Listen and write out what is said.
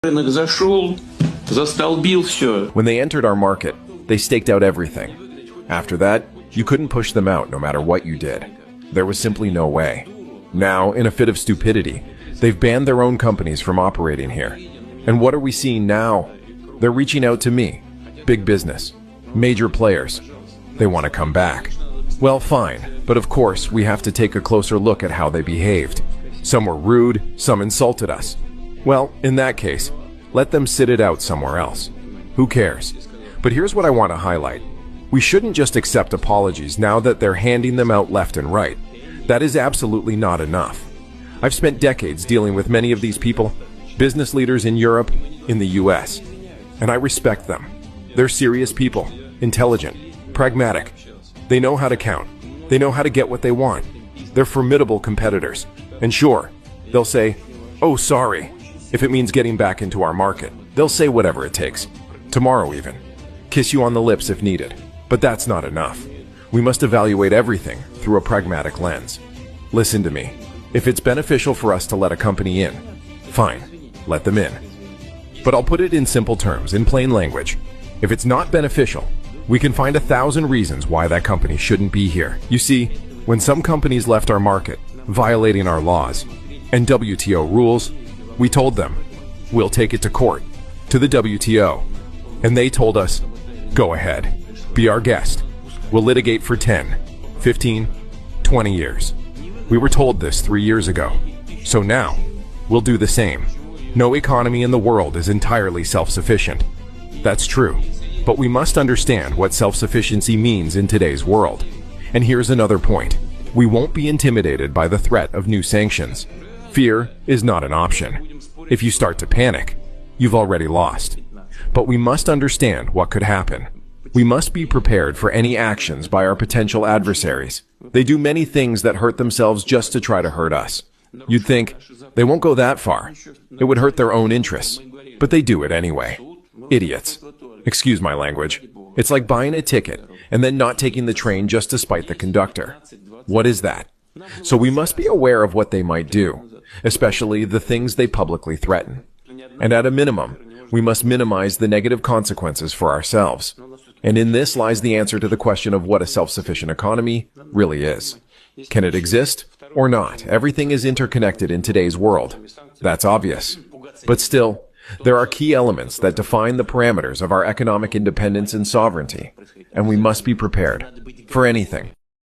When they entered our market, they staked out everything. After that, you couldn't push them out no matter what you did. There was simply no way. Now, in a fit of stupidity, they've banned their own companies from operating here. And what are we seeing now? They're reaching out to me, big business, major players. They want to come back. Well, fine, but of course, we have to take a closer look at how they behaved. Some were rude, some insulted us. Well, in that case, let them sit it out somewhere else. Who cares? But here's what I want to highlight. We shouldn't just accept apologies now that they're handing them out left and right. That is absolutely not enough. I've spent decades dealing with many of these people, business leaders in Europe, in the US, and I respect them. They're serious people, intelligent, pragmatic. They know how to count. They know how to get what they want. They're formidable competitors. And sure, they'll say, "Oh, sorry," if it means getting back into our market. They'll say whatever it takes. Tomorrow even. Kiss you on the lips if needed. But that's not enough. We must evaluate everything through a pragmatic lens. Listen to me. If it's beneficial for us to let a company in, fine, let them in. But I'll put it in simple terms, in plain language. If it's not beneficial, we can find 1,000 reasons why that company shouldn't be here. You see, when some companies left our market, violating our laws and WTO rules, we told them, we'll take it to court, to the WTO. And they told us, go ahead, be our guest. We'll litigate for 10, 15, 20 years. We were told this 3 years ago. So now, we'll do the same. No economy in the world is entirely self-sufficient. That's true. But we must understand what self-sufficiency means in today's world. And here's another point. We won't be intimidated by the threat of new sanctions. Fear is not an option. If you start to panic, you've already lost. But we must understand what could happen. We must be prepared for any actions by our potential adversaries. They do many things that hurt themselves just to try to hurt us. You'd think, they won't go that far. It would hurt their own interests. But they do it anyway. Idiots. Excuse my language. It's like buying a ticket and then not taking the train just to spite the conductor. What is that? So we must be aware of what they might do, especially the things they publicly threaten. And at a minimum, we must minimize the negative consequences for ourselves. And in this lies the answer to the question of what a self-sufficient economy really is. Can it exist or not? Everything is interconnected in today's world. That's obvious. But still, there are key elements that define the parameters of our economic independence and sovereignty, and we must be prepared for anything.